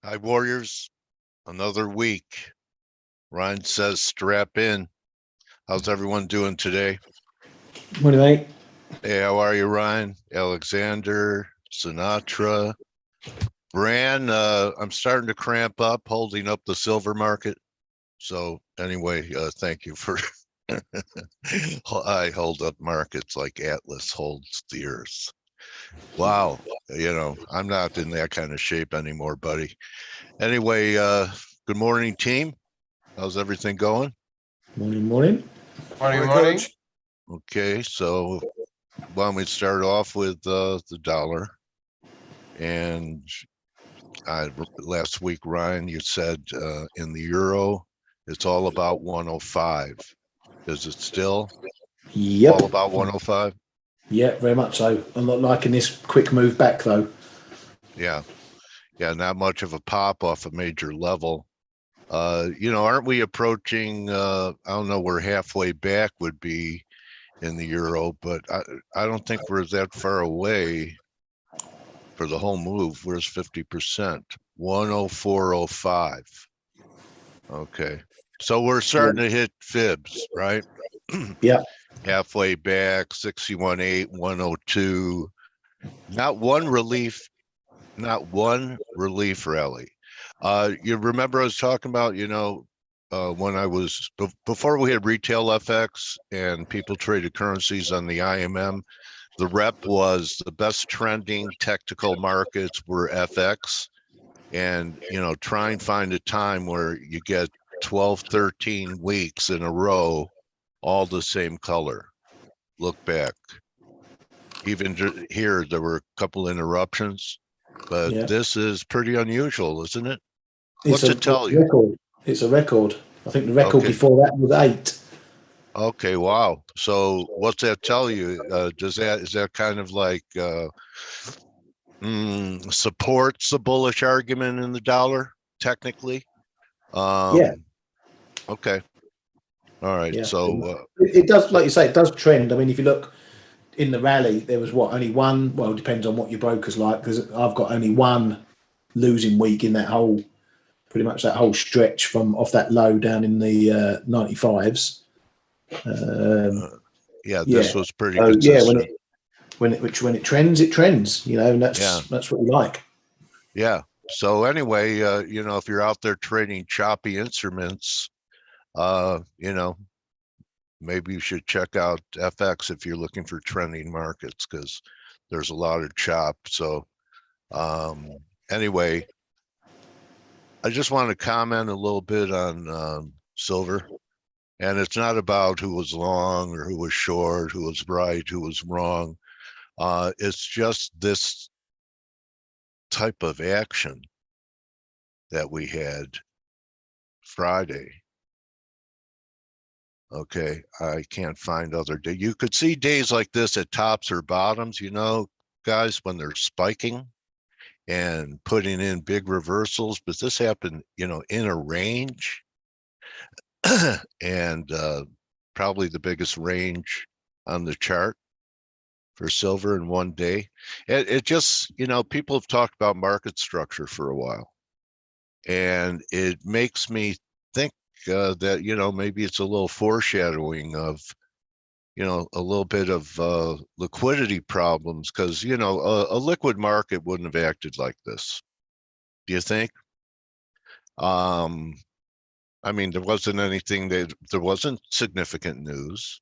Hi, Warriors. Another week. Ryan says strap in. How's everyone doing today? Morning, mate. Hey, how are you, Ryan? Alexander, Sinatra, Bran. I'm starting to cramp up holding up the silver market. So anyway, thank you for I hold up markets like Atlas holds the earth. Wow. I'm not in that kind of shape anymore, buddy. Anyway, good morning, team. How's everything going? Morning. Morning. Coach. Okay, so why don't we start off with the dollar? And last week, Ryan, you said in the euro, it's all about 105. Is it still Yep. all about 105? Yeah, very much so. I'm not liking this quick move back, though. Yeah, not much of a pop off a major level. Aren't we approaching, I don't know where halfway back would be in the euro, but I don't think we're that far away for the whole move. Where's 50%? 104.05. Okay. So we're starting to hit fibs, right? Yeah. Halfway back, 61.8, 102. Not one relief rally. You remember I was talking about, when I was before we had retail FX and people traded currencies on the IMM, the rep was the best trending technical markets were FX. And, try and find a time where you get 12, 13 weeks in a row, all the same color. Look back. Even here, there were a couple interruptions, but this is pretty unusual, isn't it? What's it tell you? Record. It's a record. I think the record before that was 8. Okay, wow. So what's that tell you? Is that kind of like supports the bullish argument in the dollar, technically? Yeah. Okay. All right. Yeah. So it does, like you say, it does trend. I mean, if you look in the rally, there was only one. Well, it depends on what your broker's like, because I've got only one losing week in that whole, pretty much that whole stretch from off that low down in the 95s. This was pretty consistent. When it trends, it trends. And that's what we like. Yeah. So anyway, if you're out there trading choppy instruments, maybe you should check out FX if you're looking for trending markets, because there's a lot of chop. So anyway, I just want to comment a little bit on silver. And it's not about who was long or who was short, who was right, who was wrong. It's just this type of action that we had Friday. Okay, I can't find other day. You could see days like this at tops or bottoms, guys, when they're spiking and putting in big reversals, but this happened, in a range and probably the biggest range on the chart for silver in one day. It just, people have talked about market structure for a while, and it makes me think that, maybe it's a little foreshadowing of, a little bit of liquidity problems, because, a liquid market wouldn't have acted like this. Do you think? I mean, there wasn't significant news.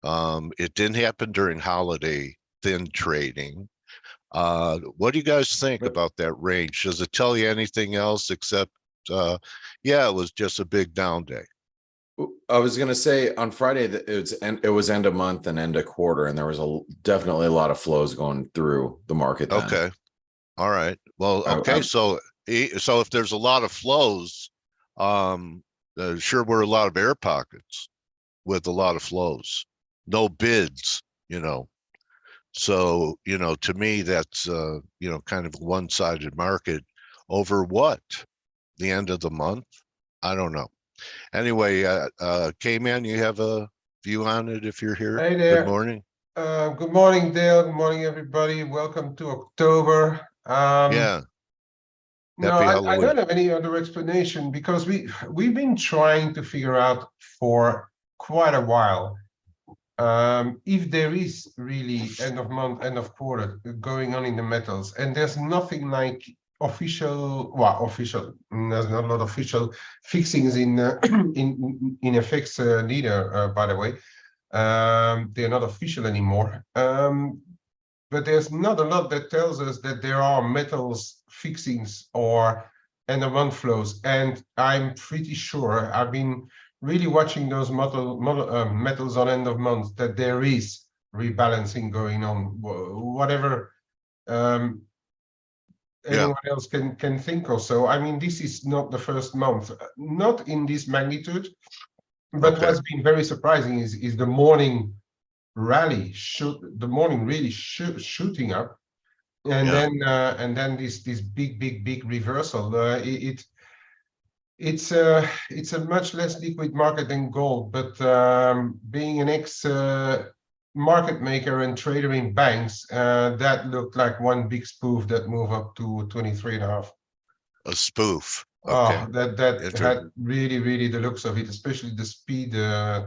It didn't happen during holiday thin trading. What do you guys think about that range? Does it tell you anything else except, it was just a big down day? I was going to say on Friday that it was end of month and end of quarter, and there was definitely a lot of flows going through the market then. Okay. All right. Well, okay. So if there's a lot of flows, sure, we're a lot of air pockets with a lot of flows, no bids, So, to me, that's, kind of a one-sided market over what? The end of the month? I don't know. Anyway, Kman, you have a view on it if you're here? Hey there. Good morning. Good morning, Dale. Good morning, everybody. Welcome to October. No, Happy I Halloween. don't have any other explanation because we've been trying to figure out for quite a while if there is really end of month, end of quarter going on in the metals, and there's nothing like official. Well, official. There's not a lot of official fixings in in FX neither. By the way, they're not official anymore. But there's not a lot that tells us that there are metals fixings or end of month flows, and I'm pretty sure I've been really watching those metals on end of month that there is rebalancing going on, whatever anyone else can think of. So I mean, this is not the first month, not in this magnitude, but what's been very surprising is the morning rally, the morning really shooting up, and then this big reversal. It's a much less liquid market than gold, but being an ex market maker and trader in banks, that looked like one big spoof that moved up to 23.5. A spoof. Okay. Oh, that had really the looks of it, especially the speed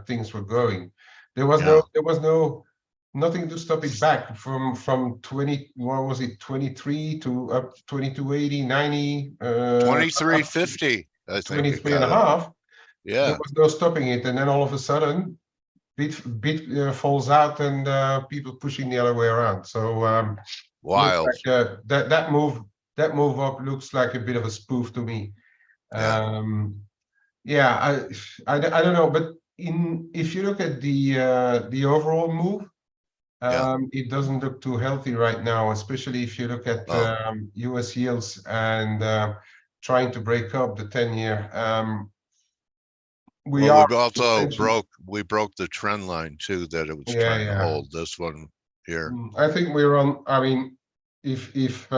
things were going. There was nothing to stop it back from 20, what was it, 23 to up 2280, 90, 2350. I think 23.5. Yeah. There was no stopping it, and then all of a sudden bit falls out, and people pushing the other way around. So wild. Like, that move up looks like a bit of a spoof to me. Yeah, I don't know, but if you look at the overall move, it doesn't look too healthy right now, especially if you look at US yields and trying to break up the 10-year. We broke the trend line too, that it was trying to hold this one here. I think we're on. I mean, if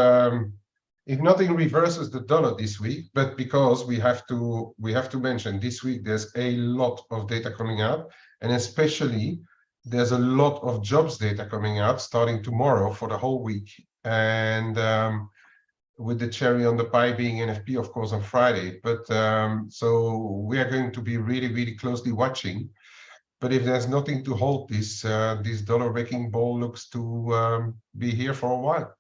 nothing reverses the dollar this week, but because we have to mention this week there's a lot of data coming out, and especially there's a lot of jobs data coming out starting tomorrow for the whole week, and with the cherry on the pie being NFP, of course, on Friday. But so we are going to be really closely watching. But if there's nothing to hold this, this dollar wrecking ball looks to be here for a while.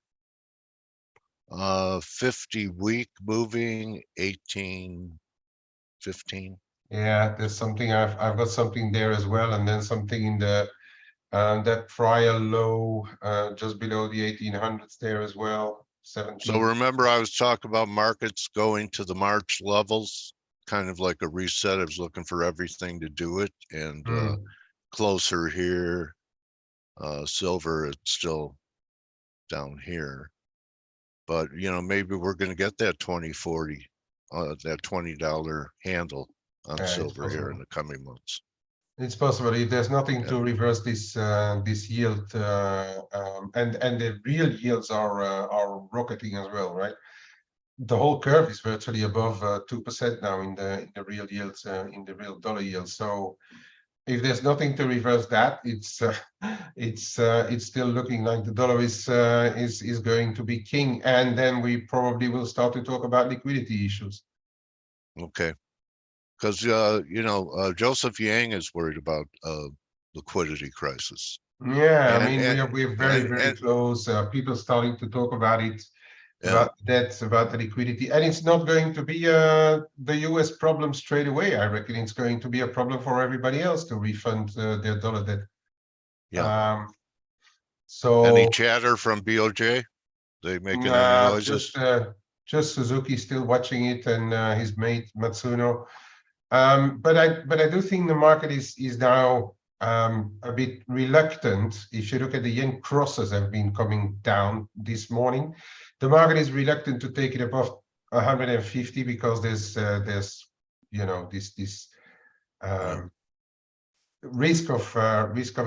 50-week moving 1815. Yeah, there's something I've got something there as well, and then something in the that prior low just below the 1800s there as well. 17. So remember, I was talking about markets going to the March levels, kind of like a reset. I was looking for everything to do it, and closer here. Silver, it's still down here, but you know, maybe we're going to get that 2040, that $20 handle on silver here in the coming months. It's possible if there's nothing to reverse this this yield, and the real yields are rocketing as well, right? The whole curve is virtually above 2% now in the real yields, in the real dollar yields. So if there's nothing to reverse that, it's still looking like the dollar is going to be king, and then we probably will start to talk about liquidity issues. Okay. Because you know, Joseph Yang is worried about liquidity crisis. Yeah, I mean, we're very close. People starting to talk about it, about that, about the liquidity, and it's not going to be the US problem straight away. I reckon it's going to be a problem for everybody else to refund their dollar debt. Yeah. So any chatter from BOJ? They making any noises? Just Suzuki still watching it, and his mate Matsuno. But I do think the market is now a bit reluctant. If you look at the yen crosses have been coming down this morning, the market is reluctant to take it above 150 because there's you know this risk of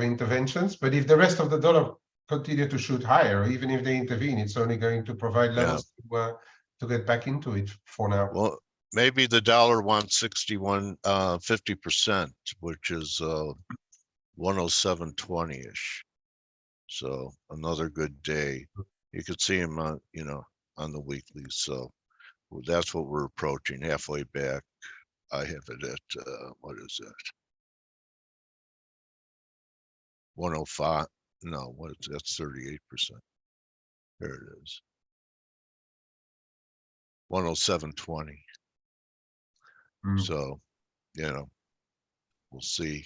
interventions. But if the rest of the dollar continue to shoot higher, even if they intervene, it's only going to provide levels to get back into it for now. Well, maybe the dollar wants 50%, which is 107.20-ish. So another good day. You could see him on, you know, on the weekly. So That's what we're approaching, halfway back. I have it at, what is that? 105. No, what is that's 38%. There it is. 107.20. So, we'll see.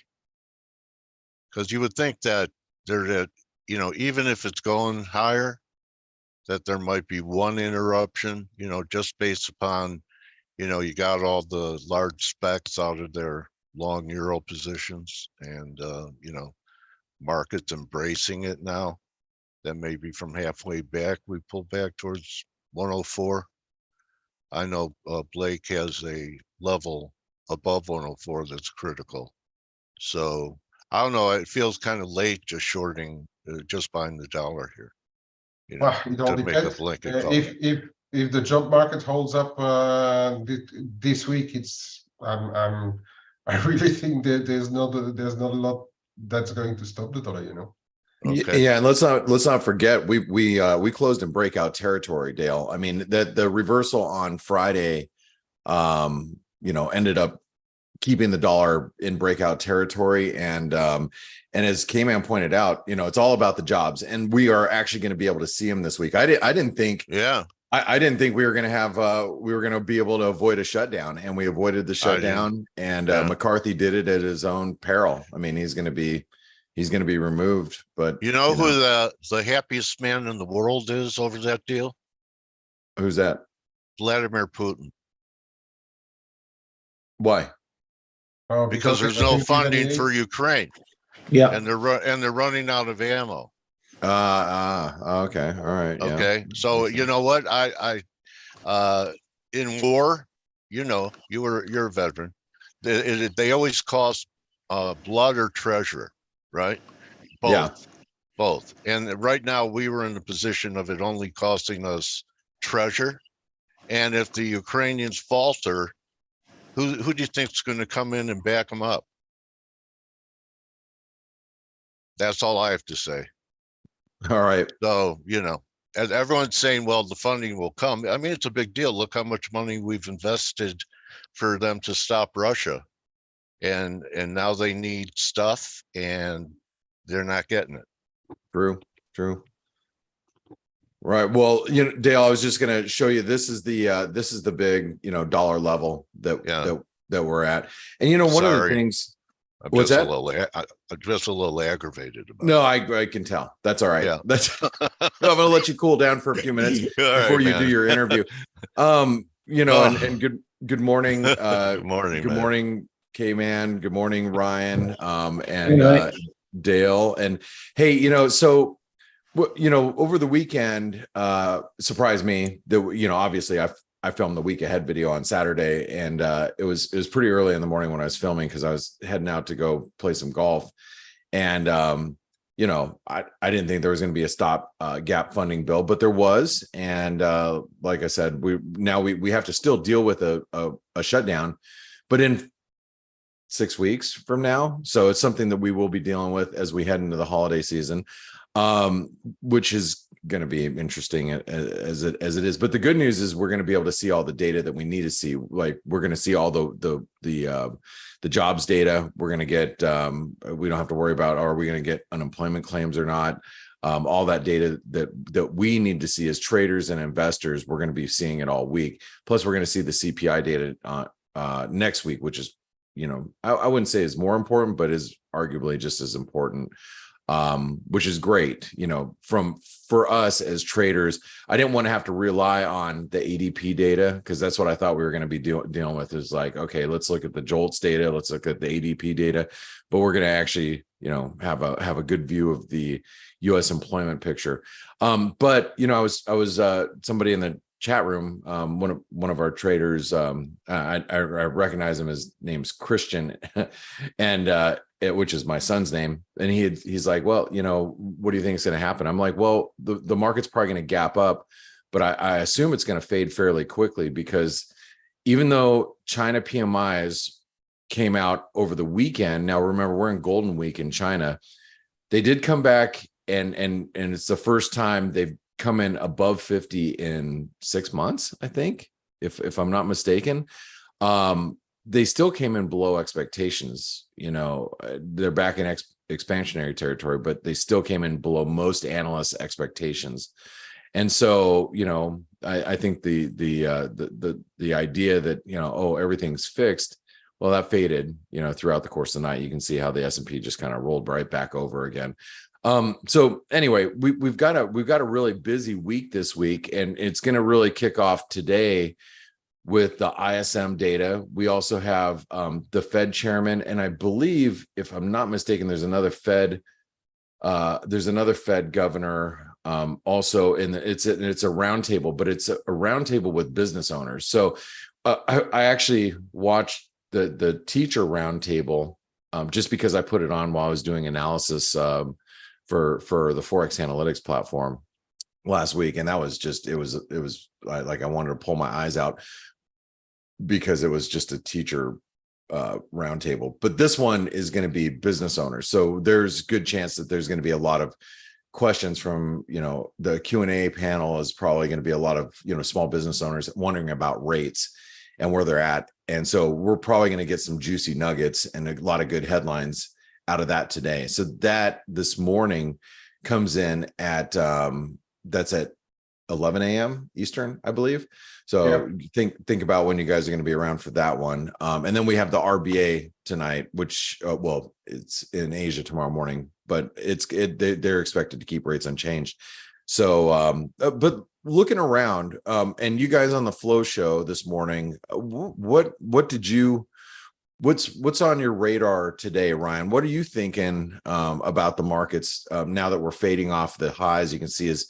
Because you would think that even if it's going higher, that there might be one interruption, just based upon, you got all the large specs out of their long euro positions and, markets embracing it now. That maybe from halfway back, we pull back towards 104. I know Blake has a level above 104 that's critical. So I don't know. It feels kind of late just shorting, just buying the dollar here. Well, it all to make a depends. blanket call. If the job market holds up this week, I really think that there's not a lot that's going to stop the dollar. Okay. Yeah, and let's not forget we closed in breakout territory, Dale. I mean, the reversal on Friday ended up keeping the dollar in breakout territory, and as Kman pointed out, it's all about the jobs, and we are actually going to be able to see them this week. I didn't think I didn't think we were going to have we were going to be able to avoid a shutdown, and we avoided the shutdown, and McCarthy did it at his own peril. I mean, he's going to be removed, but who the happiest man in the world is over that deal? Who's that? Vladimir Putin. Why? Because there's no funding for Ukraine. Yeah, and they're running out of ammo. Okay, all right. Okay, so you know what? I in war, you're a veteran. They always cost blood or treasure, right? Both. And right now we were in the position of it only costing us treasure. And if the Ukrainians falter, who do you think is going to come in and back them up? That's all I have to say. All right. So, as everyone's saying, well, the funding will come. I mean, it's a big deal. Look how much money we've invested for them to stop Russia. And now they need stuff and they're not getting it. True. Right. Well, Dale, I was just going to show you, this is the big, dollar level that we're at. And one of the things, I'm just a little aggravated about No, I can tell. That's all right. Yeah. I'm going to let you cool down for a few minutes before you do your interview. And good morning. Good morning. Good morning, Kman. Good morning, Ryan. And Dale. And hey, so over the weekend, surprised me that obviously I filmed the week ahead video on Saturday, and it was pretty early in the morning when I was filming because I was heading out to go play some golf, and I didn't think there was going to be a stop gap funding bill, but there was, and like I said, we have to still deal with a shutdown, but in 6 weeks from now, so it's something that we will be dealing with as we head into the holiday season, which is going to be interesting as it is. But the good news is we're going to be able to see all the data that we need to see. Like, we're going to see all the jobs data. We're going to get we don't have to worry about, are we going to get unemployment claims or not? All that data that we need to see as traders and investors, we're going to be seeing it all week. Plus, we're going to see the CPI data next week, which is, I wouldn't say is more important, but is arguably just as important. Which is great, for us as traders. I didn't want to have to rely on the ADP data, because that's what I thought we were going to be dealing with, is like, okay, let's look at the JOLTS data, let's look at the ADP data, but we're going to actually, have a good view of the U.S. employment picture. But I was somebody in the chat room, one of our traders, I recognize him, his name's Christian, and which is my son's name, and he's like, well, what do you think is going to happen? I'm like, well, the market's probably going to gap up, but I assume it's going to fade fairly quickly, because even though China PMIs came out over the weekend, now remember, we're in Golden Week in China, they did come back, and it's the first time they've come in above 50 in 6 months, I think. if I'm not mistaken. They still came in below expectations. They're back in expansionary territory, but they still came in below most analysts' expectations. And so, I think the idea that, everything's fixed, well, that faded, throughout the course of the night. You can see how the S&P just kind of rolled right back over again. So anyway, we've got a really busy week this week, and it's going to really kick off today with the ISM data. We also have the Fed chairman, and I believe, if I'm not mistaken, there's another Fed governor also it's a roundtable, but it's a roundtable with business owners. So I actually watched the teacher roundtable just because I put it on while I was doing analysis for the ForexAnalytix platform last week, and that was just it was like I wanted to pull my eyes out because it was just a teacher roundtable. But this one is going to be business owners, so there's good chance that there's going to be a lot of questions from the Q&A panel. Is probably going to be a lot of small business owners wondering about rates and where they're at, and so we're probably going to get some juicy nuggets and a lot of good headlines out of that today. So that this morning comes in at that's at 11 a.m. Eastern, I believe. So yeah. Think about when you guys are going to be around for that one. And then we have the RBA tonight, which it's in Asia tomorrow morning, but they're expected to keep rates unchanged. So but looking around, and you guys on the Flow show this morning, what's on your radar today, Ryan? What are you thinking about the markets now that we're fading off the highs? You can see as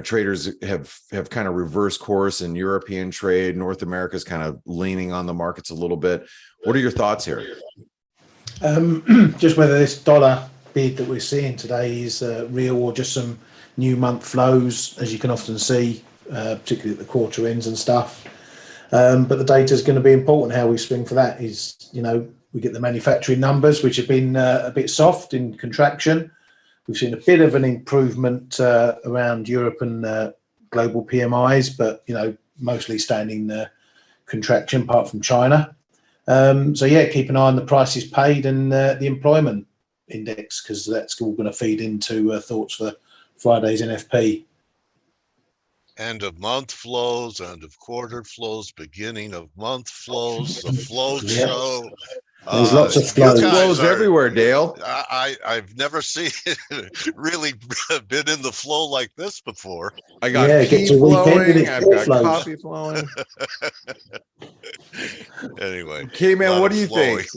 traders have kind of reversed course in European trade. North America's kind of leaning on the markets a little bit. What are your thoughts here? Just whether this dollar bid that we're seeing today is real or just some new month flows, as you can often see, particularly at the quarter ends and stuff. But the data is going to be important. How we swing for that is, we get the manufacturing numbers, which have been a bit soft in contraction. We've seen a bit of an improvement around Europe and global PMIs, but mostly standing contraction apart from China. So yeah, keep an eye on the prices paid and the employment index, because that's all going to feed into thoughts for Friday's NFP. End of month flows, end of quarter flows, beginning of month flows, the flow show. There's lots of flows everywhere, Dale. I've never seen really been in the flow like this before. I got tea flowing. I've got coffee flowing. Anyway, Kman, what do you think?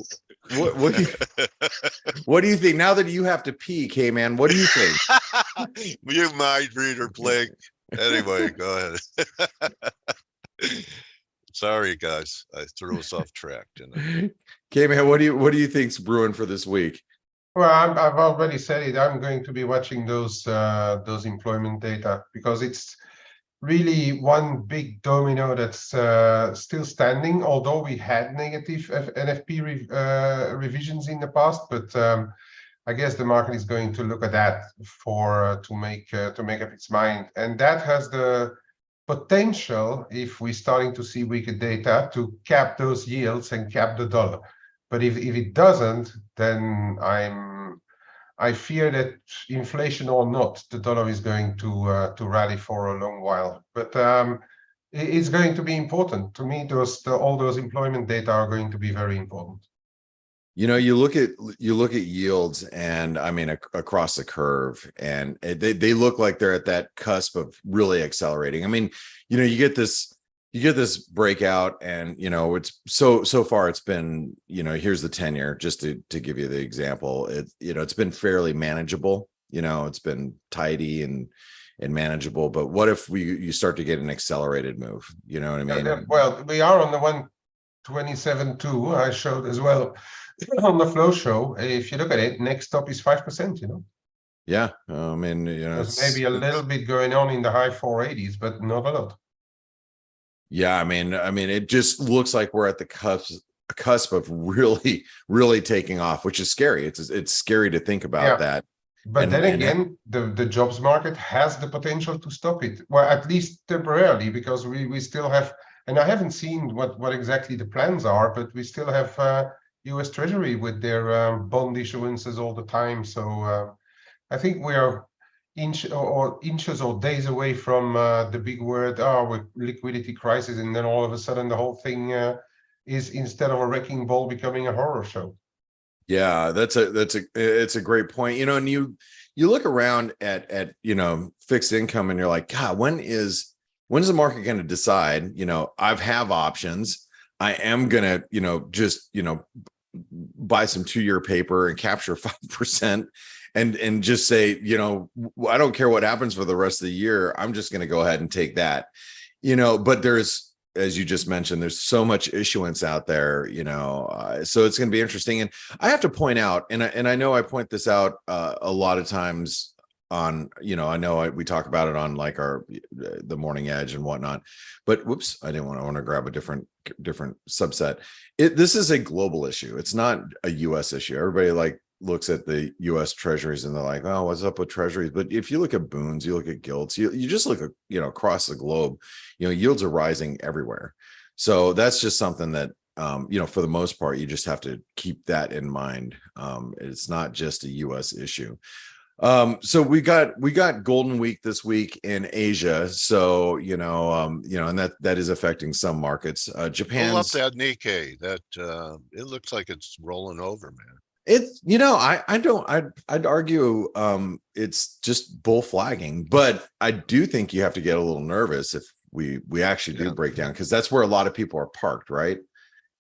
What do you think now that you have to pee, Kman? What do you think? You mind reader, Blake. Anyway, go ahead. Sorry, guys, I threw us off track, didn't I? Kman, what do you think's brewing for this week? Well, I've already said it. I'm going to be watching those employment data, because it's really one big domino that's still standing. Although we had negative NFP revisions in the past, but I guess the market is going to look at that to make up its mind, and that has the potential, if we're starting to see weaker data, to cap those yields and cap the dollar. But if it doesn't, then I fear that, inflation or not, the dollar is going to rally for a long while. But it's going to be important to me. All those employment data are going to be very important. You look at yields, and I mean across the curve, and they look like they're at that cusp of really accelerating. I mean, you get this breakout, and it's so far it's been, here's the 10-year, just to give you the example. It's been fairly manageable. It's been tidy and manageable. But what if you start to get an accelerated move? You know what I mean? Well, we are on the 127.2. I showed as well on the Flow show. If you look at it, next stop is 5%. Yeah, I mean, there's maybe a little bit going on in the high 480s, but not a lot. Yeah, I mean, it just looks like we're at the cusp of really, really taking off, which is scary. It's scary to think about that. But then again, the jobs market has the potential to stop it. Well, at least temporarily, because we still have And I haven't seen what exactly the plans are, but we still have US Treasury with their bond issuances all the time. So I think we are inches or days away from the big word, with liquidity crisis, and then all of a sudden the whole thing is, instead of a wrecking ball, becoming a horror show. Yeah, it's a great point. You know, and you look around at you know, fixed income, and you're like, God, when is the market going to decide? You know, I have options. I am gonna, you know, just, you know, buy some 2-year paper and capture 5%, and just say, you know, I don't care what happens for the rest of the year. I'm just going to go ahead and take that, you know. But there's, as you just mentioned, there's so much issuance out there, you know, so it's going to be interesting. And I have to point out, and I know I point this out a lot of times on, you know, I know we talk about it on like the Morning Edge and whatnot, but whoops, I want to grab a different subset. This is a global issue. It's not a US issue. Everybody like looks at the US treasuries and they're like, oh, what's up with treasuries? But if you look at boons, you look at gilts, you just look at, you know, across the globe, you know, yields are rising everywhere. So that's just something that, you know, for the most part, you just have to keep that in mind. It's not just a US issue. So we got Golden Week this week in Asia. So, you know, and that is affecting some markets. Japan's pull up that Nikkei. That it looks like it's rolling over, man. It's, you know, I'd argue it's just bull flagging, but I do think you have to get a little nervous if we actually do break down, because that's where a lot of people are parked, right?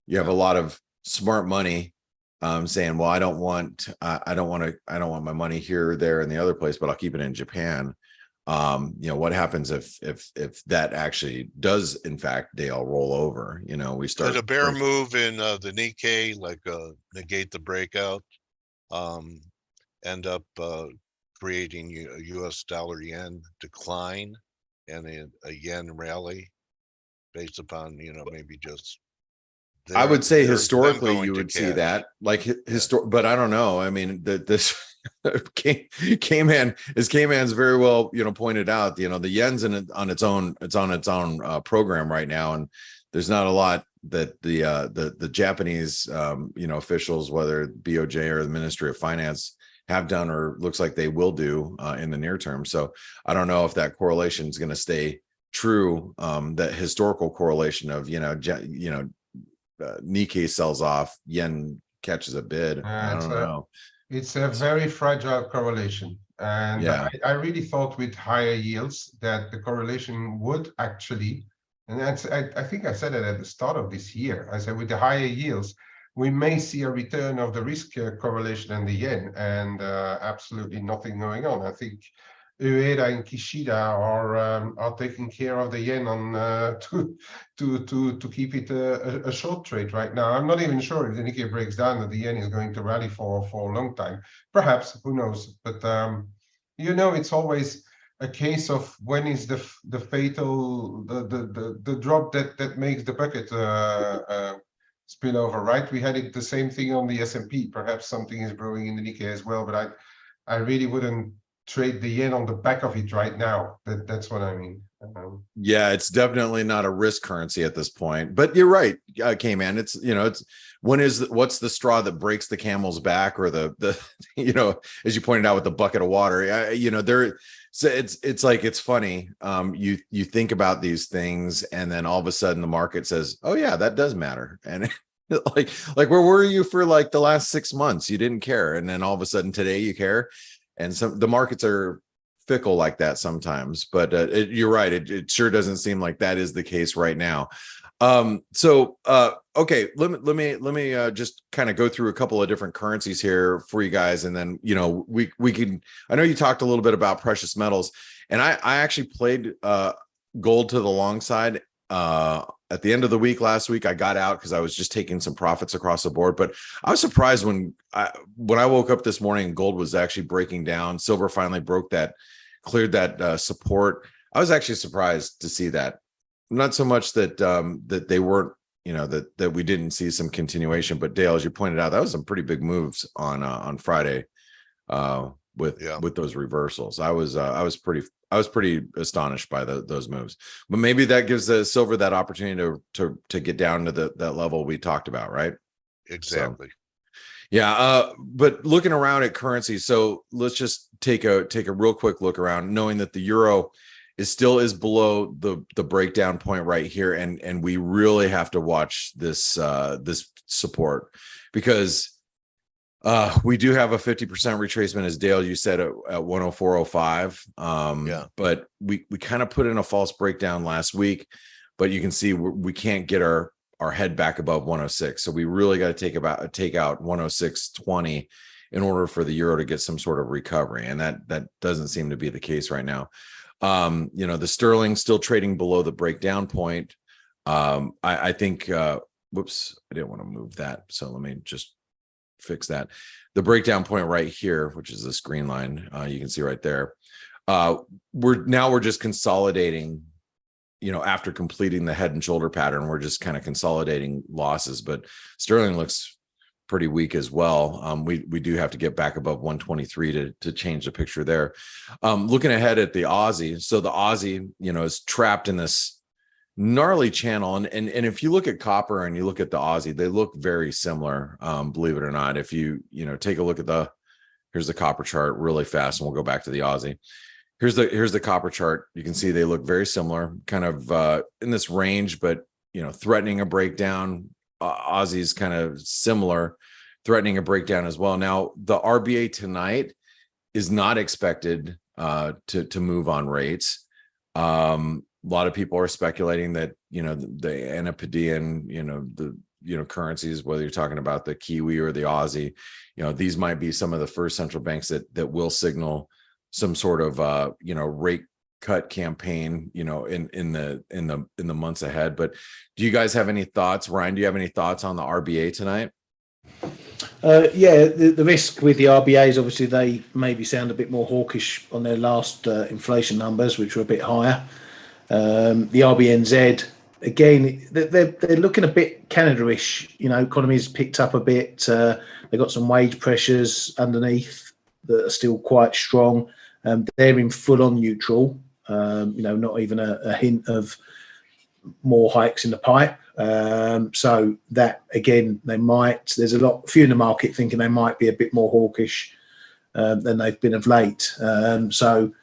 You have a lot of smart money saying, well, I don't want my money here or there in the other place, but I'll keep it in Japan. You know, what happens if that actually does, in fact, Dale, roll over? You know, we start a bear move in the Nikkei, like negate the breakout, end up creating a US dollar yen decline and a yen rally based upon, you know, maybe just I would say historically you would see that, like but I don't know. I mean, this Kman's very well, you know, pointed out, you know, the yen's on its own program right now, and there's not a lot that the Japanese you know, officials, whether BOJ or the Ministry of Finance, have done or looks like they will do in the near term. So I don't know if that correlation is going to stay true, that historical correlation of, you know, Nikkei sells off, yen catches a bid. I don't know. It's a very fragile correlation. And I really thought with higher yields that the correlation would actually, and I think I said it at the start of this year. I said with the higher yields, we may see a return of the risk correlation and the yen, and absolutely nothing going on. I think Ueda and Kishida are taking care of the yen on to keep it a short trade right now. I'm not even sure if the Nikkei breaks down that the yen is going to rally for a long time. Perhaps, who knows? But you know, it's always a case of when is the fatal the drop that makes the bucket spill over, right? We had it the same thing on the S&P. Perhaps something is brewing in the Nikkei as well, but I really wouldn't trade the yen on the back of it right now. That's what I mean. Yeah, it's definitely not a risk currency at this point. But you're right, Kman. It's, you know, it's what's the straw that breaks the camel's back, or the you know, as you pointed out with the bucket of water. You know, so it's like, it's funny. You think about these things, and then all of a sudden the market says, "Oh yeah, that does matter." And like where were you for like the last 6 months? You didn't care, and then all of a sudden today you care. And the markets are fickle like that sometimes, but you're right. It sure doesn't seem like that is the case right now. So okay, let me just kind of go through a couple of different currencies here for you guys, and then, you know, we can. I know you talked a little bit about precious metals, and I actually played gold to the long side. At the end of the week last week, I got out because I was just taking some profits across the board. But I was surprised when I woke up this morning, gold was actually breaking down. Silver finally cleared that support. I was actually surprised to see that. Not so much that that they weren't, you know, that we didn't see some continuation. But Dale, as you pointed out, that was some pretty big moves on Friday. with Yeah. those reversals. I was pretty astonished by those moves. But maybe that gives the silver that opportunity to get down to that level we talked about, right? Exactly. So, yeah, but looking around at currency, so let's just take a real quick look around, knowing that the euro is below the breakdown point right here, and we really have to watch this this support, because we do have a 50% retracement, as Dale, you said, at 104.05. Yeah. But we kind of put in a false breakdown last week, but you can see we can't get our head back above 106. So we really got to take out 106.20 in order for the euro to get some sort of recovery. And that doesn't seem to be the case right now. The sterling still trading below the breakdown point. I think, whoops, I didn't want to move that. So let me just fix that. The breakdown point right here, which is this green line, you can see right there. We're just consolidating. After completing the head and shoulder pattern, we're just kind of consolidating losses, but sterling looks pretty weak as well. We do have to get back above 123 to change the picture there. Looking ahead at the Aussie, so the Aussie, is trapped in this gnarly channel, and if you look at copper and you look at the Aussie, they look very similar. Believe it or not, if you take a look at here's the copper chart really fast, and we'll go back to the Aussie. Here's the copper chart. You can see they look very similar, kind of in this range, but threatening a breakdown. Aussie's kind of similar, threatening a breakdown as well. Now the RBA tonight is not expected to move on rates. A lot of people are speculating that the Antipodean, the currencies, whether you're talking about the Kiwi or the Aussie, these might be some of the first central banks that will signal some sort of rate cut campaign in the months ahead. But do you guys have any thoughts? Ryan, do you have any thoughts on the RBA tonight? Yeah, the risk with the RBA is obviously they maybe sound a bit more hawkish on their last inflation numbers, which were a bit higher. The RBNZ, again, they're looking a bit Canada-ish. Economy's picked up a bit. They've got some wage pressures underneath that are still quite strong. They're in full-on neutral. Not even a hint of more hikes in the pipe. So that, again, there's a few in the market thinking they might be a bit more hawkish than they've been of late. So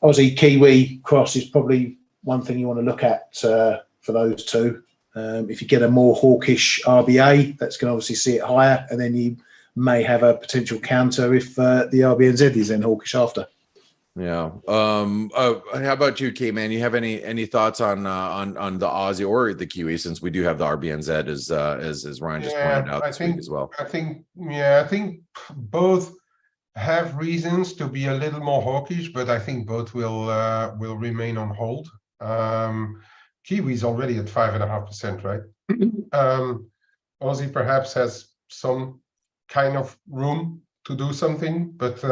Aussie Kiwi cross is probably one thing you want to look at for those two. If you get a more hawkish RBA, that's going to obviously see it higher, and then you may have a potential counter if the RBNZ is then hawkish after. Yeah. How about you, Kman? You have any thoughts on the Aussie or the Kiwi, since we do have the RBNZ as Ryan just pointed out this week as well? I think both have reasons to be a little more hawkish, but I think both will remain on hold. Kiwi is already at 5.5%, right? Aussie perhaps has some kind of room to do something, but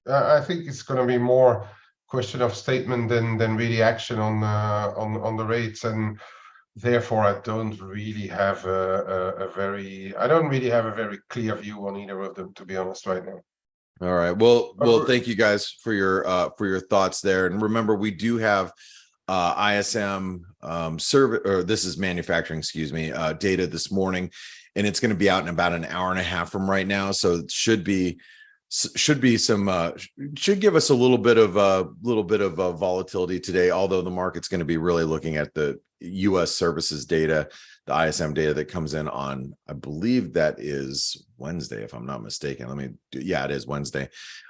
I think it's going to be more question of statement than really action on the rates, and therefore I don't really have a very clear view on either of them, to be honest, right now. All right. Well, thank you guys for your thoughts there, and remember, we do have ISM this is manufacturing, data this morning, and it's going to be out in about an hour and a half from right now, so it should give us a little bit of volatility today, although the market's going to be really looking at the US services data, the ISM data that comes in on, I believe that is Wednesday, if I'm not mistaken. It is Wednesday.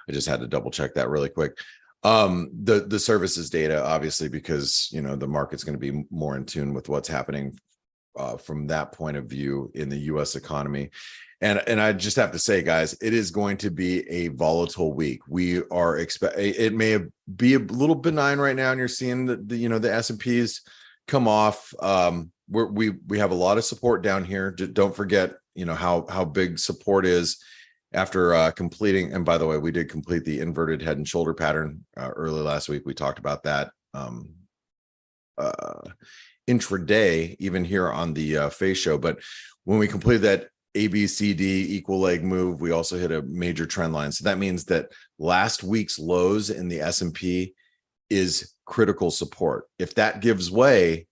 I just had to double check that really quick. The services data, obviously, because the market's going to be more in tune with what's happening from that point of view in the US economy. And I just have to say, guys, it is going to be a volatile week. We are it may be a little benign right now, and you're seeing the S&Ps come off. We have a lot of support down here. Don't forget, how big support is after completing. And by the way, we did complete the inverted head and shoulder pattern early last week. We talked about that intraday, even here on the F.A.C.E show. But when we completed that ABCD equal leg move, we also hit a major trend line. So that means that last week's lows in the S&P is critical support. If that gives way,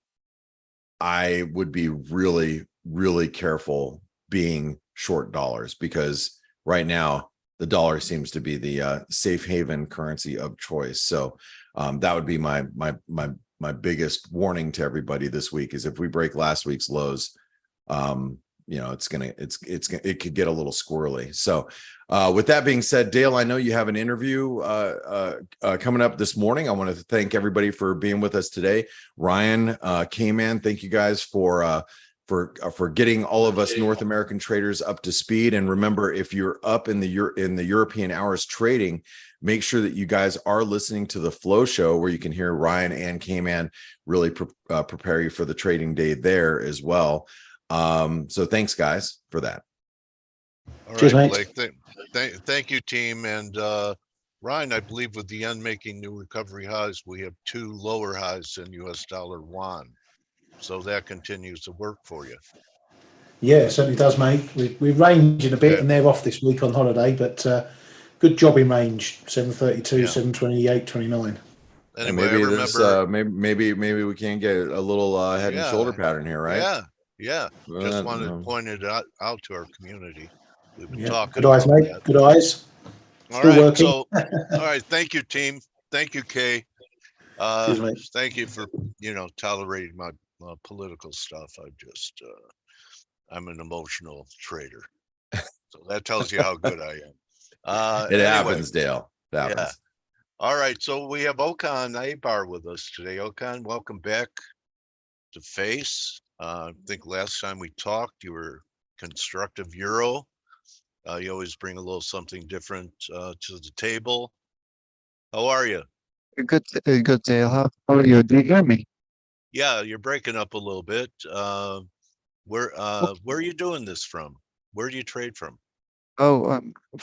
I would be really, really careful being short dollars, because right now the dollar seems to be the safe haven currency of choice. So that would be my biggest warning to everybody this week, is if we break last week's lows, it could get a little squirrely. So with that being said, Dale, I know you have an interview coming up this morning. I want to thank everybody for being with us today. Ryan, Kman, thank you guys for getting all of us North American traders up to speed. And remember, if you're up in the European hours trading, make sure that you guys are listening to the Flow Show, where you can hear Ryan and Kman really prepare you for the trading day there as well. So thanks, guys, for that. All Cheers, right, mate. Blake. Thank you, team. And Ryan, I believe with the yen making new recovery highs, we have 2 lower highs in US dollar won. So that continues to work for you. Yeah, it certainly does, mate. We're ranging a bit, Okay. and they're off this week on holiday, but good job in range. 732, Yeah. 728, 29. And Anyway, I maybe there's remember. maybe we can get a little head and shoulder pattern here, right? Yeah. Just wanted to No. point it out to our community. We've been Yeah, talking good eyes, about mate. that. Good eyes. All Still right. working. So, all right. Thank you, team. Thank you, Kay. Cheers, mate. Thank you for, tolerating my political stuff. I'm an emotional trader. So that tells you how good I am. It Anyway, happens, Dale. It happens. yeah. All right. So we have Okan Abar with us today. Okan, welcome back to F.A.C.E. I think last time we talked, you were constructive Euro. You always bring a little something different to the table. How are you? Good, good, Dale. How are you? Do you hear me? Yeah, you're breaking up a little bit. Where are you doing this from? Where do you trade from? Oh,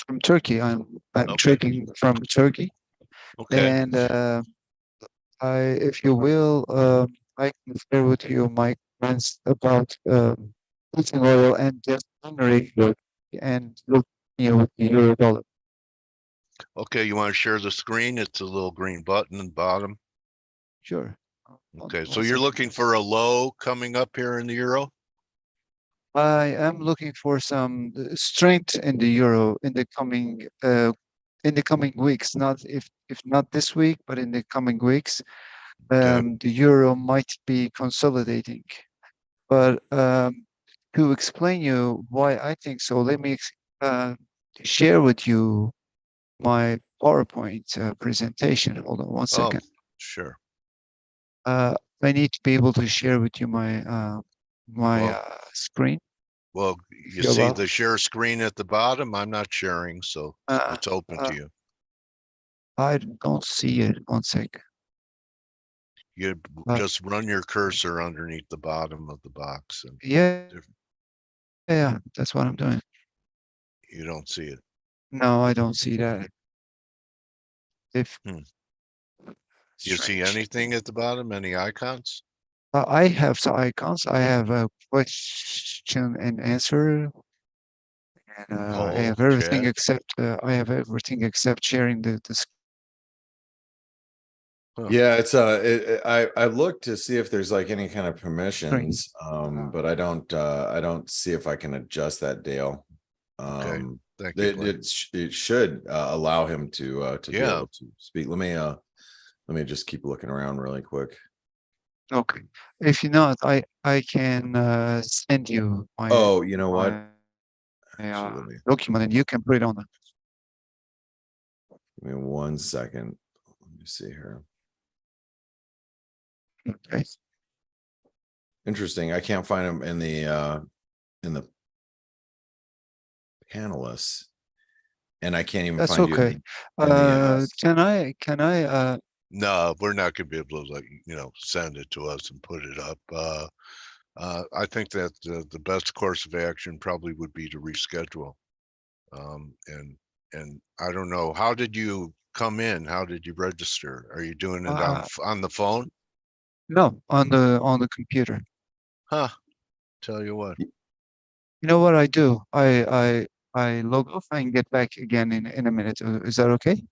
from Turkey. I'm Okay. trading from Turkey, Okay. and if you will, I can share with you my plans about heating oil and just ratio and look, with the euro dollar. Okay, you want to share the screen? It's a little green button in the bottom. Sure. Okay, so One you're second. looking for a low coming up here in the euro? I am looking for some strength in the euro in the coming weeks. Not if not this week, but in the coming weeks. Okay. The euro might be consolidating. But to explain you why I think so, let me share with you my PowerPoint presentation. Hold on one Oh, second. sure. I need to be able to share with you my screen. Well, you you see allow. the share screen at the bottom? I'm not sharing, so it's open to you. I don't see it. One second. You just run your cursor underneath the bottom of the box and Yeah, that's what I'm doing. you don't see it. No, I don't see that. If You see strange. anything at the bottom? Any icons? I have some icons. I have a question and answer. And I have everything chat. except sharing the screen. Huh. Yeah, it's I looked to see if there's like any kind of permissions, but I don't see if I can adjust that, Dale. Okay. Thank you, Blake. It should allow him to be Yeah. able to speak. Let me just keep looking around really quick. Okay. If you not, I can send you my Oh, you know what? my document, and you can put it on. Give me 1 second. Let me see here. Okay. Interesting. I can't find him in the panelists, and I can't even That's find okay. you in the Can I No, we're not going to be able to, like, send it to us and put it up. I think that the best course of action probably would be to reschedule. And I don't know, how did you come in? How did you register? Are you doing it on the phone? No, on the computer. Huh. Tell you what. You know what I do? I log off and get back again in a minute. Is that okay?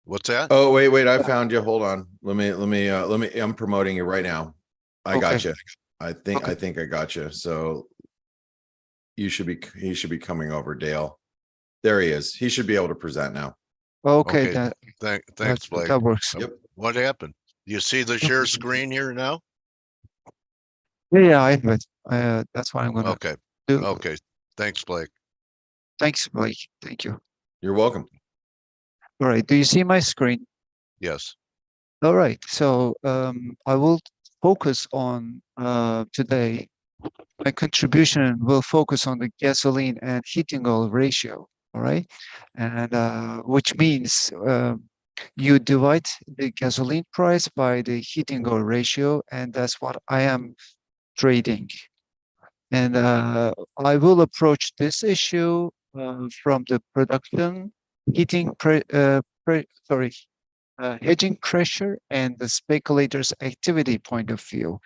What's that? Oh, wait, I found you. Hold on. Let me, I'm promoting you right now. I got Okay. you. I think Okay. I got you. So he should be coming over, Dale. There he is. He should be able to present now. Okay, Okay. Thanks, Blake. that works. Yep. What happened? You see the share screen here now? Yeah, I have it. That's what I'm gonna Okay. do. Okay. Thanks, Blake. Thanks, Blake. Thank you. You're welcome. All right. Do you see my screen? Yes. All right. So I will focus on today. My contribution will focus on the gasoline and heating oil ratio. All right, and which means you divide the gasoline price by the heating oil ratio, and that's what I am trading. And I will approach this issue from the production, hedging pressure, and the speculators' activity point of view.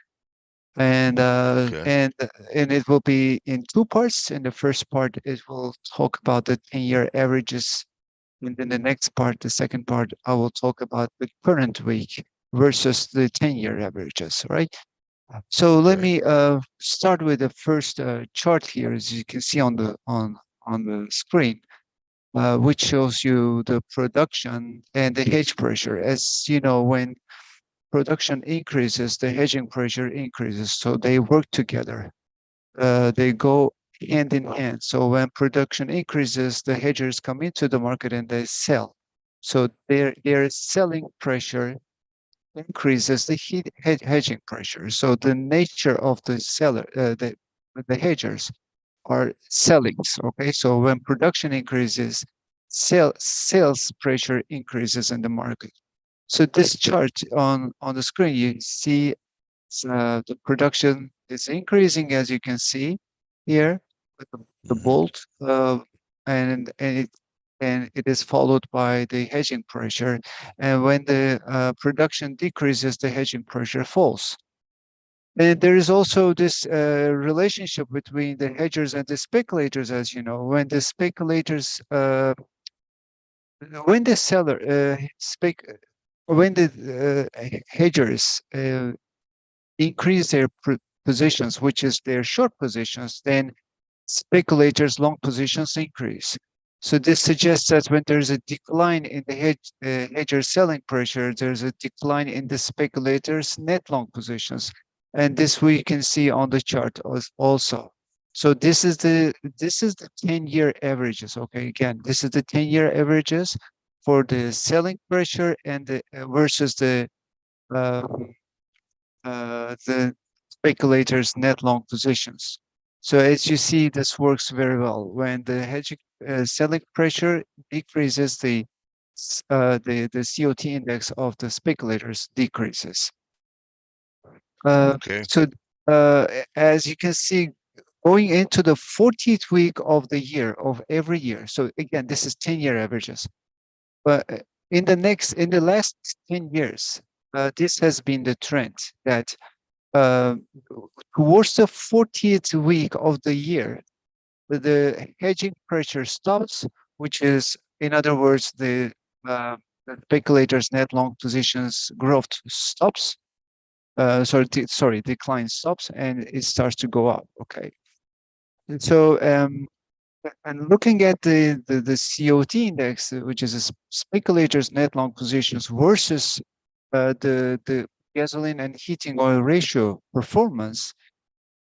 And Okay. and it will be in two parts. In the first part, it will talk about the 10-year averages, and then the next part, the second part, I will talk about the current week versus the 10-year averages. Right. So let Okay. me start with the first chart here, as you can see on the screen, which shows you the production and the hedge pressure. As you know, when production increases, the hedging pressure increases, so they work together. They go hand in hand. So when production increases, the hedgers come into the market and they sell. So their selling pressure increases the hedging pressure. So the nature of the seller, the hedgers are sellings. Okay, so when production increases, sales pressure increases in the market. So this chart on the screen, you see the production is increasing, as you can see here with the bolt, and it is followed by the hedging pressure. And when the production decreases, the hedging pressure falls. And there is also this relationship between the hedgers and the speculators, as you know. When the speculators, when the seller when the hedgers increase their positions, which is their short positions, then speculators' long positions increase. So this suggests that when there's a decline in the hedger selling pressure, there's a decline in the speculators' net long positions, and this we can see on the chart also. So this is the 10-year averages. Okay, again, this is the 10-year averages for the selling pressure and the versus uh, the speculators' net long positions. So as you see, this works very well. When the hedging selling pressure decreases, the COT index of the speculators decreases. Okay. So as you can see, going into the 40th week of the year of every year. So again, this is 10-year averages. But in the last 10 years, this has been the trend that uh, towards the 40th week of the year, the hedging pressure stops, which is, in other words, the speculators' net long positions growth stops. Decline stops, and it starts to go up. Okay, and so and looking at the COT index, which is a speculators' net long positions versus the gasoline and heating oil ratio performance,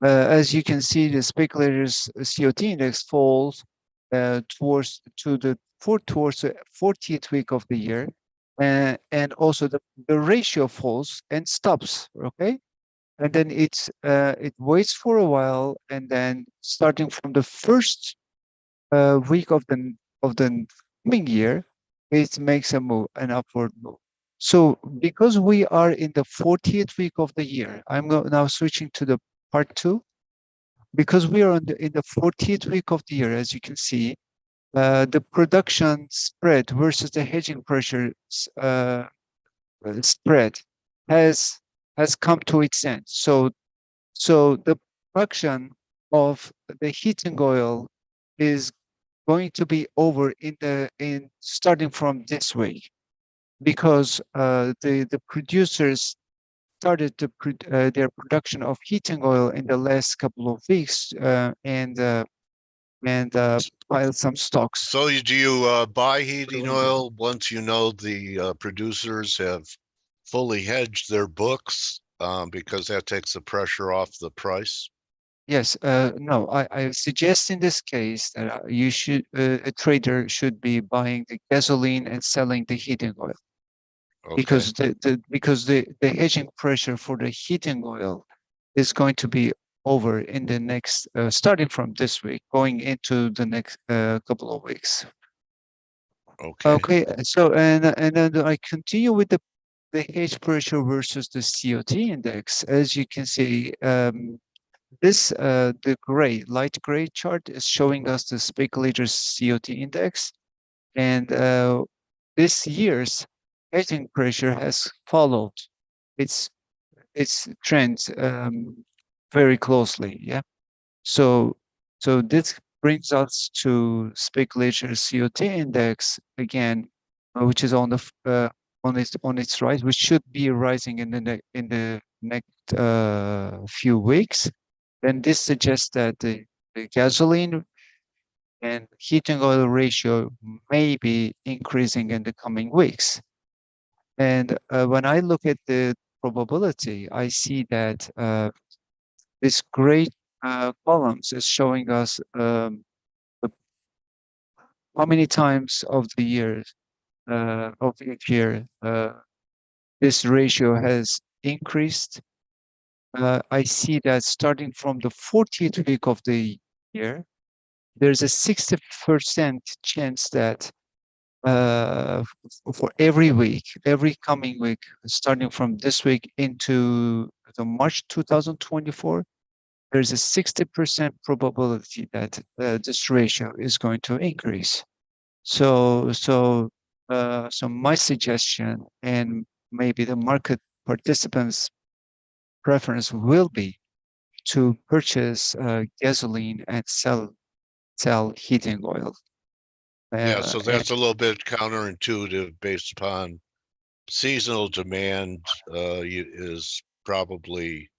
as you can see, the speculators' COT index falls towards the 40th week of the year, and also the ratio falls and stops. Okay, and then it waits for a while, and then starting from the first week of the coming year, it makes an upward move. So because we are in the 40th week of the year, I'm now switching to the part 2. Because we are in the 40th week of the year, as you can see, the production spread versus the hedging pressure spread has come to its end. So the production of the heating oil is going to be over in starting from this week. because the producers started their production of heating oil in the last couple of weeks and piled some stocks. So do you buy heating oil once you know the producers have fully hedged their books, because that takes the pressure off the price? Yes, no, I suggest in this case that you should a trader should be buying the gasoline and selling the heating oil. Okay, Because the hedging pressure for the heating oil is going to be over in the next starting from this week, going into the next couple of weeks. okay. Okay, so and then I continue with the hedge pressure versus the COT index. As you can see, this the light gray chart is showing us the speculator's COT index, and this year's hedging pressure has followed its trend very closely. Yeah. So this brings us to speculator's COT index again, which is on its rise, which should be rising in the next few weeks. Then this suggests that the gasoline and heating oil ratio may be increasing in the coming weeks. And when I look at the probability, I see that this gray columns is showing us how many times of the year of each year this ratio has increased. I see that starting from the 40th week of the year, there's a 60% chance that for every week, every coming week, starting from this week into the March 2024, there's a 60% probability that this ratio is going to increase. So my suggestion, and maybe the market participants' preference, will be to purchase gasoline and sell heating oil. Yeah, so And that's a little bit counterintuitive based upon seasonal demand is probably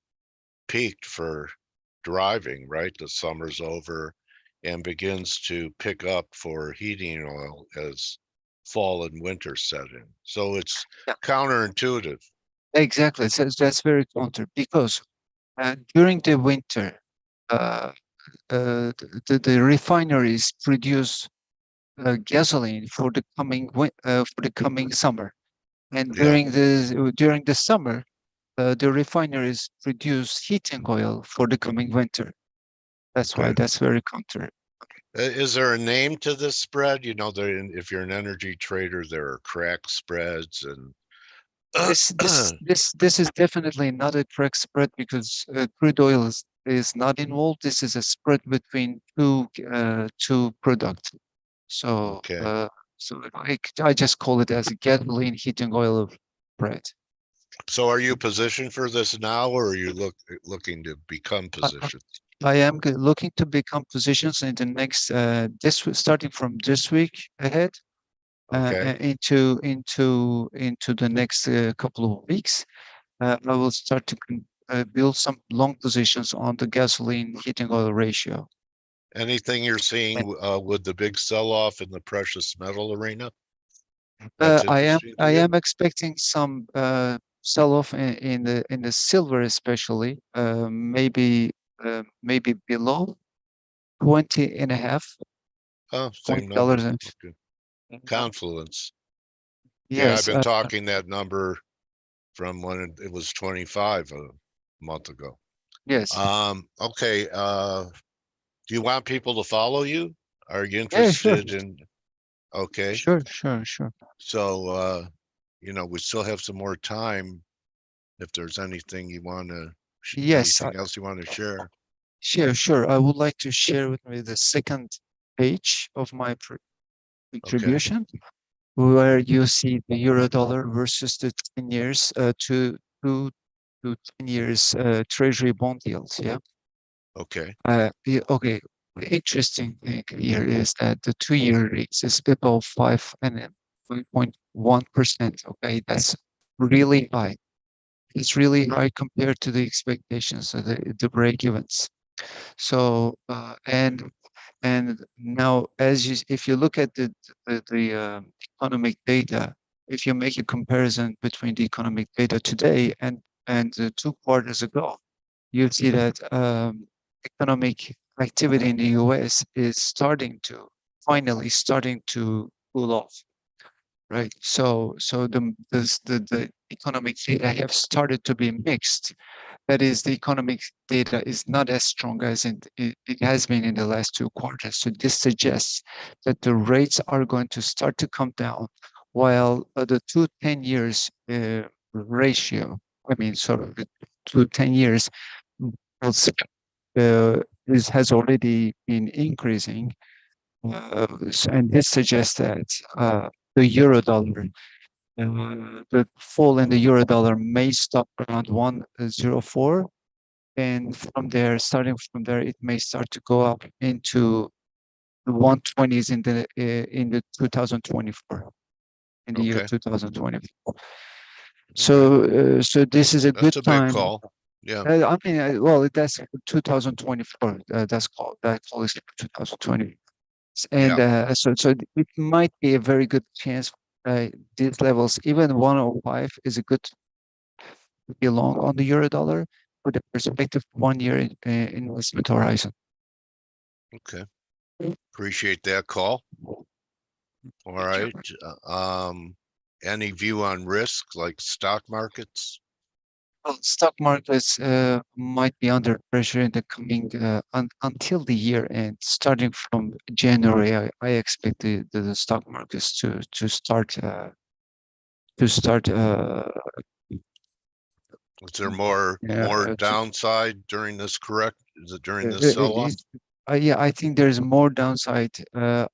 peaked for driving, right? The summer's over and begins to pick up for heating oil as fall and winter set in. So it's yeah, counterintuitive. exactly. So that's very counter because during the winter, the refineries produce gasoline for the coming summer, and Yeah, during the summer, the refineries produce heating oil for the coming winter. That's why okay. that's very counter. Is there a name to this spread? You know, if you're an energy trader, there are crack spreads and This is definitely not a crack spread because crude oil is not involved. This is a spread between two products. So okay. I just call it as a gasoline heating oil spread. So are you positioned for this now, or are you looking to become I, positioned? I am looking to become positions in the next starting from this week ahead Okay. into the next couple of weeks. I will start to build some long positions on the gasoline heating oil ratio. Anything you're seeing And, with the big sell-off in the precious metal arena? That's interesting to I you? am expecting some sell-off in the silver, especially maybe below 20 and a half Oh, $20 same number. and Okay. Confluence. Yeah, I've yes, been talking that number from when it was 25 a month ago. yes, Okay. Do you want people to follow you? Are you yeah, sure, interested in? Okay. sure. So, you know, we still have some more time. If there's anything you want to, Yes, anything else you want to share? sure. I would like to share with me the second page of my Okay. contribution, where you see the euro dollar versus the 10 years to 10 years treasury bond yields. Yeah. Okay. Okay. The interesting thing here is that the 2-year rates is above 5 and 5.1%. Okay, that's really high. It's really high compared to the expectations of the break-evens. So and now if you look at the economic data, if you make a comparison between the economic data today and 2 quarters ago, you see that economic activity in the US is finally starting to cool off, right? So the economic data have started to be mixed. That is, the economic data is not as strong as it has been in the last 2 quarters. So this suggests that the rates are going to start to come down, while the 2-10 years ratio, the 2-10 years has already been increasing. And this suggests that the euro dollar, the fall in the euro dollar may stop around 1.04, and starting from there, it may start to go up into the 120s in the 2024, in the year Okay. 2024. So this is a good That's a big time. call. Yeah. Well, that's 2024. That call is for 2020. And so it might be a very good chance. These levels, even 105, is a good to be long on the euro dollar for the perspective 1 year investment horizon. Okay. Appreciate that call. All right. Any view on risk like stock markets? Well, stock markets might be under pressure in the coming until the year end. Starting from January, I expect the stock markets to start Is there more to downside during this Is it during Uh, this sell-off? yeah, I think there's more downside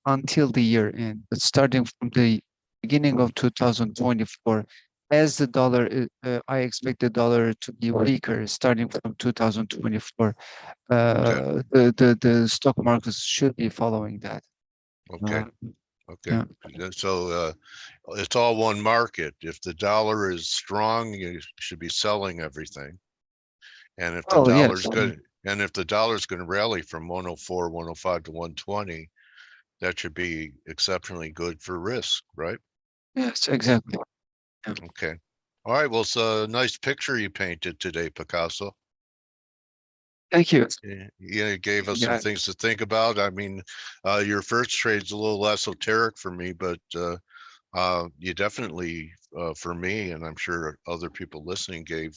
until the year end, but starting from the beginning of 2024, as the dollar, I expect the dollar to be weaker starting from 2024. Okay. The stock markets should be following that. Okay. Yeah. So it's all one market. If the dollar is strong, you should be selling everything. And if the Oh, yes. dollar's good, and if the dollar's going to rally from 104, 105 to 120, that should be exceptionally good for risk, right? Yes, exactly. Yeah. Okay. All right. Well, it's a nice picture you painted today, Picasso. Thank you. Yeah, it gave us some things to think about. I mean, your first trade's a little esoteric for me, but you definitely, for me, and I'm sure other people listening, gave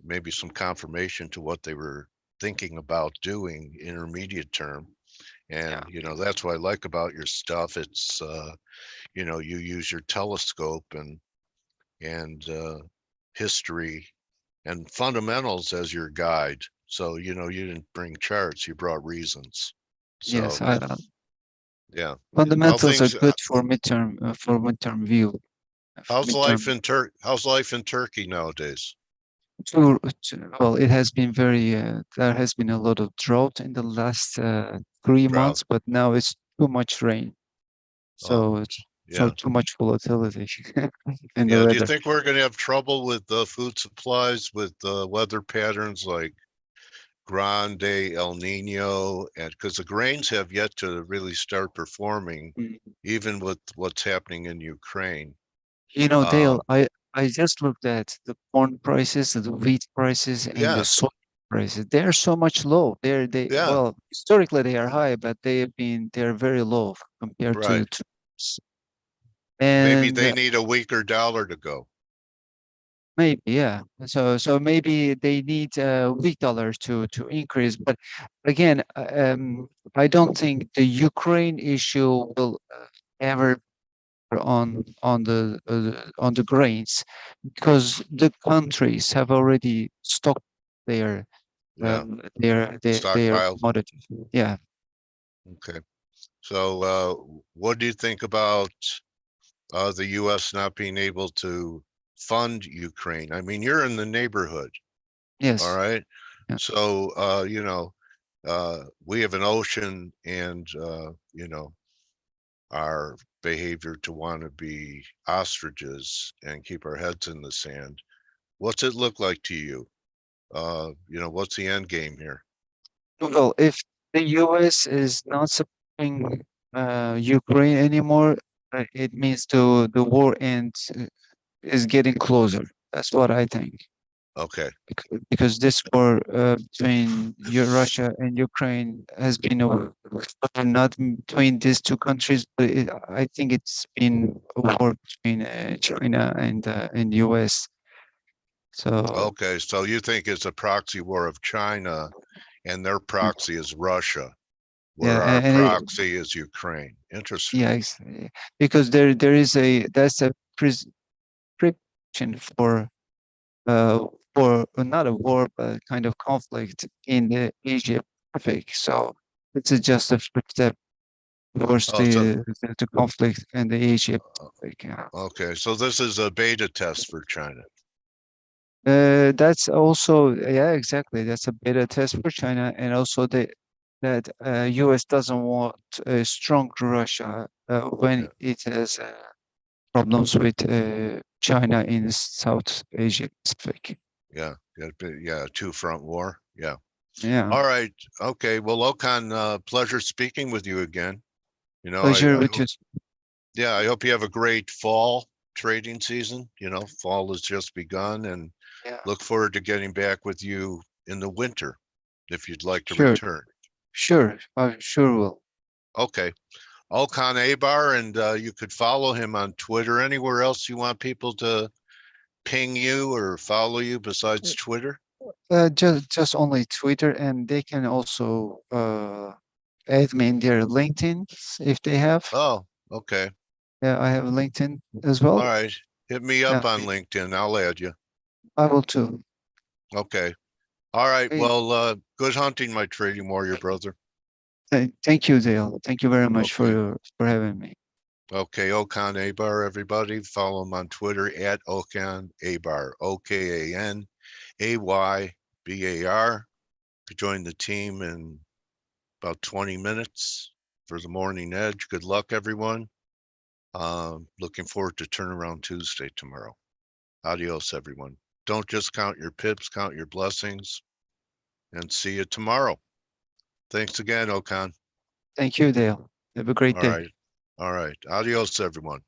maybe some confirmation to what they were thinking about doing intermediate term. And, that's what I like about your stuff. It's, you use your telescope and history and fundamentals as your guide. So, you didn't bring charts, you brought reasons. So, Yes, yeah. fundamentals are good for midterm view. How's life in Turkey nowadays? Well, it has been there has been a lot of drought in the last 3 months, but now it's too much rain. So too much volatility in the Do you weather. think we're going to have trouble with the food supplies with weather patterns like Grande, El Nino, and because the grains have yet to really start performing, even with what's happening in Ukraine? Dale, I just looked at the corn prices, the wheat prices, and the soy prices. They're so much low. Well, historically they are high, but they're very low compared to maybe and they need a weaker dollar to go. maybe, yeah. So maybe they need weak dollars to increase. But again, I don't think the Ukraine issue will ever on the grains, because the countries have already stocked their Stockpiles. commodities. Yeah. Okay. So what do you think about the U.S. not being able to fund Ukraine? I mean, you're in the neighborhood. Yes. All right. Yeah. So, we have an ocean and, our behavior to want to be ostriches and keep our heads in the sand. What's it look like to you? What's the end game here? Well, if the US is not supporting Ukraine anymore, it means the war end is getting closer. That's what I think. Okay. Because this war between Russia and Ukraine has been a war not between these two countries, but I think it's been a war between China and US. So Okay. So you think it's a proxy war of China and their proxy is Russia, where yeah, our and proxy is Ukraine. Interesting. yeah, because there is that's a prescription for not a war but kind of conflict in the Asia Pacific. So it's just a first step towards Oh, so the conflict in the Asia Pacific. Yeah. okay. So this is a beta test for China. That's also, yeah, exactly. That's a beta test for China, and also that US doesn't want a strong Russia when it has problems with China in South Asia Pacific. Yeah. Yeah. Two-front war. Yeah. Yeah, All right. Okay. Well, Okan, pleasure speaking with you again. pleasure I with you. yeah, I hope you have a great fall trading season. Fall has just begun, and Yeah, look forward to getting back with you in the winter if you'd like to sure, return. sure, I sure will. Okay. Okan Abar, and you could follow him on Twitter. Anywhere else you want people to ping you or follow you besides Twitter? Just only Twitter, and they can also add me in their LinkedIn if they have. Oh, okay. Yeah, I have LinkedIn as All well. right. Hit me up Yeah, on LinkedIn. I'll add you. I will too. Okay. All right. Hey, Well, good hunting, my trading warrior brother. thank you, Dale. Thank you very much Okay. for having me. Okay, Okan Abar, everybody. Follow him on Twitter at Okan Abar, OKANAYBAR. Join the team in about 20 minutes for the morning edge. Good luck, everyone. Looking forward to Turnaround Tuesday tomorrow. Adios, everyone. Don't just count your pips, count your blessings, and see you tomorrow. Thanks again, Okan. Thank you, Dale. Have a great All day. right. All right. Adios, everyone.